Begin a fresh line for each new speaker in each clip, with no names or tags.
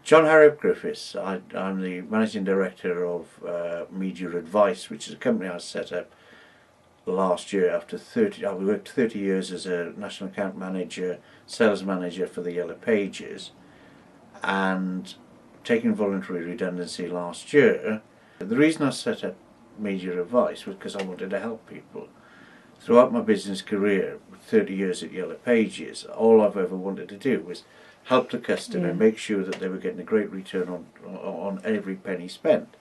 John Harrop-Griffiths. I'm the Managing Director of Media Advice, which is a company I set up last year after 30. I worked 30 years as a National Account Manager, Sales Manager for the Yellow Pages, and taking voluntary redundancy last year. The reason I set up Media Advice was because I wanted to help people. Throughout my business career, 30 years at Yellow Pages, all I've ever wanted to do was help the customer, make sure that they were getting a great return on every penny spent.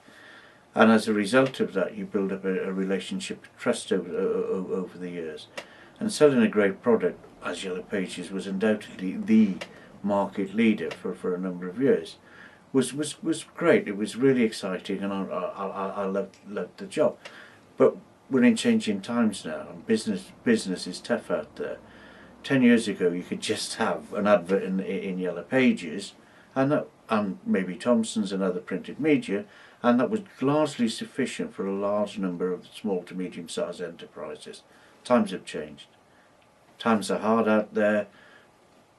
And as a result of that, you build up a relationship of trust over the years. And selling a great product, as Yellow Pages was undoubtedly the market leader for a number of years, was great. It was really exciting, and I loved the job. But we're in changing times now, and business is tough out there. 10 years ago, you could just have an advert in Yellow Pages, and maybe Thompson's and other printed media, and that was largely sufficient for a large number of small to medium-sized enterprises. Times have changed. Times are hard out there.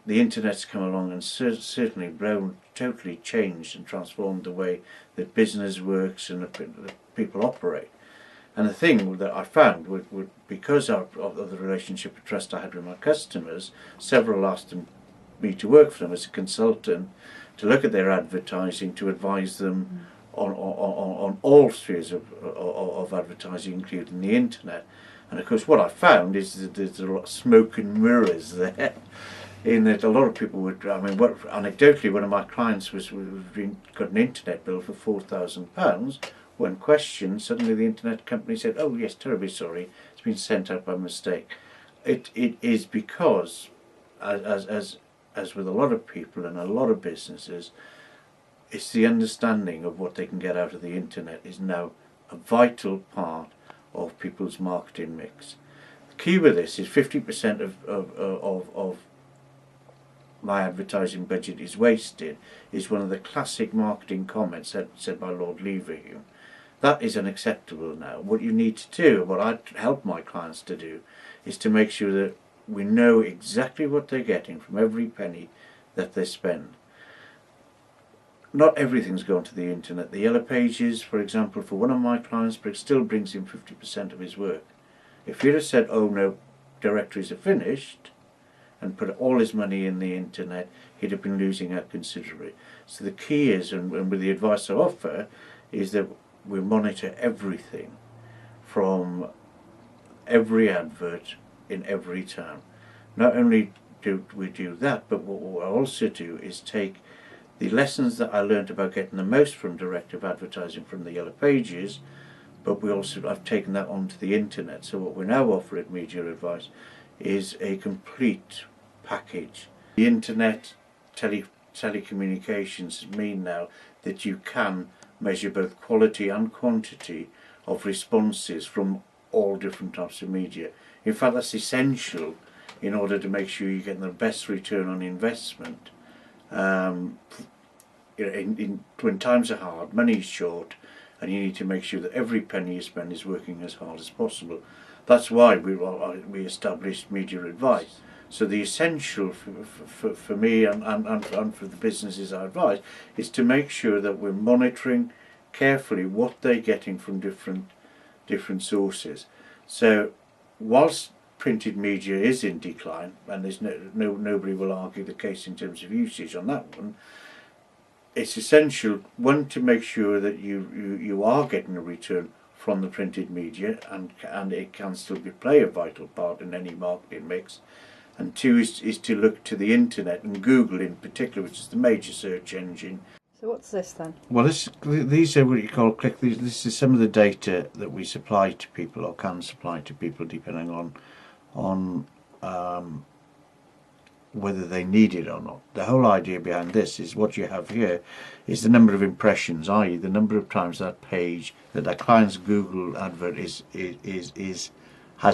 The internet's come along and certainly totally changed and transformed the way that business works and that people operate. And the thing that I found would because of the relationship of trust I had with my customers, several asked me to work for them as a consultant, to look at their advertising, to advise them on all spheres of advertising, including the internet. And of course what I found is that there's a lot of smoke and mirrors there, in that a lot of people would, anecdotally, one of my clients got an internet bill for £4,000. When questioned, suddenly the internet company said, "Oh yes, terribly sorry, it's been sent out by mistake." It is because, as with a lot of people and a lot of businesses, it's the understanding of what they can get out of the internet is now a vital part of people's marketing mix. The key with this is 50% of my advertising budget is wasted, is one of the classic marketing comments said by Lord Leverhulme. That is unacceptable now. What you need to do, what I help my clients to do, is to make sure that we know exactly what they're getting from every penny that they spend. Not everything's going to the internet. The Yellow Pages, for example, for one of my clients, still brings in 50% of his work. If he'd have said, "Oh no, directories are finished," and put all his money in the internet, he'd have been losing out considerably. So the key is, and with the advice I offer, is that we monitor everything from every advert in every town. Not only do we do that, but what we also do is take the lessons that I learned about getting the most from directive advertising from the Yellow Pages, but I've taken that onto the internet. So what we now offer at Media Advice is a complete package. The internet telecommunications mean now that you can measure both quality and quantity of responses from all different types of media. In fact, that's essential in order to make sure you're getting the best return on investment. When times are hard, money is short, and you need to make sure that every penny you spend is working as hard as possible. That's why we established Media Advice. So the essential for me and for the businesses I advise is to make sure that we're monitoring carefully what they're getting from different sources. So whilst printed media is in decline, and there's nobody will argue the case in terms of usage on that one, it's essential, one, to make sure that you are getting a return from the printed media, and it can still play a vital part in any marketing mix. And two is to look to the internet, and Google in particular, which is the major search engine.
So what's this then?
Well, these are what you call this is some of the data that we supply to people, or can supply to people, depending on whether they need it or not. The whole idea behind this is what you have here is the number of impressions, i.e. the number of times that page, that client's Google advert has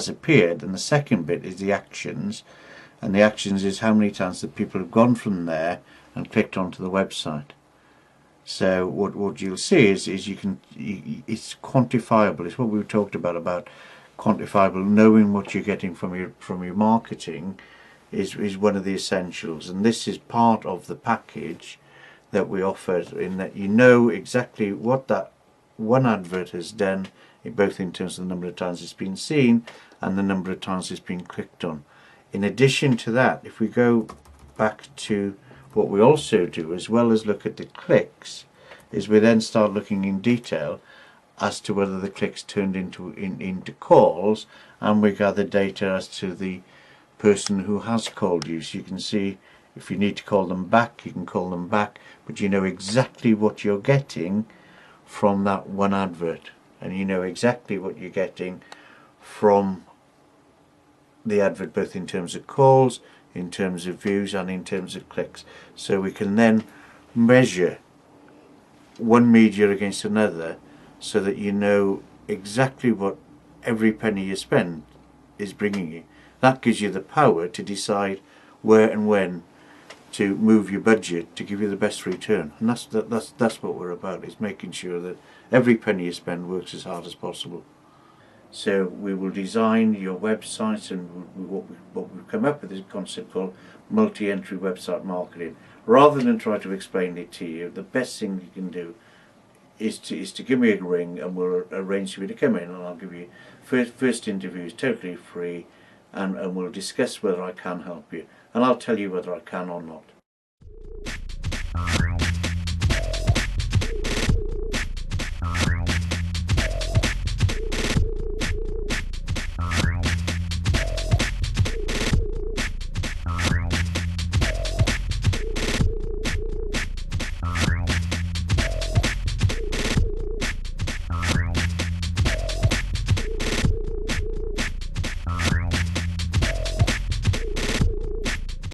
appeared, and the second bit is the actions, and the actions is how many times that people have gone from there and clicked onto the website. So what you'll see is it's quantifiable. It's what we talked about quantifiable. Knowing what you're getting from your marketing is one of the essentials, and this is part of the package that we offer, in that you know exactly what that one advert has done, both in terms of the number of times it's been seen and the number of times it's been clicked on. In addition to that, if we go back to what we also do, as well as look at the clicks, is we then start looking in detail as to whether the clicks turned into calls, and we gather data as to the person who has called you. So you can see if you need to call them back, you can call them back, but you know exactly what you're getting from that one advert, and you know exactly what you're getting from the advert, both in terms of calls, in terms of views, and in terms of clicks. So we can then measure one media against another, so that you know exactly what every penny you spend is bringing you. That gives you the power to decide where and when to move your budget to give you the best return. And that's what we're about, is making sure that every penny you spend works as hard as possible. So we will design your website, and what we've come up with is a concept called multi-entry website marketing. Rather than try to explain it to you, the best thing you can do is to give me a ring, and we'll arrange for you to come in, and I'll give you first interviews totally free, and we'll discuss whether I can help you, and I'll tell you whether I can or not.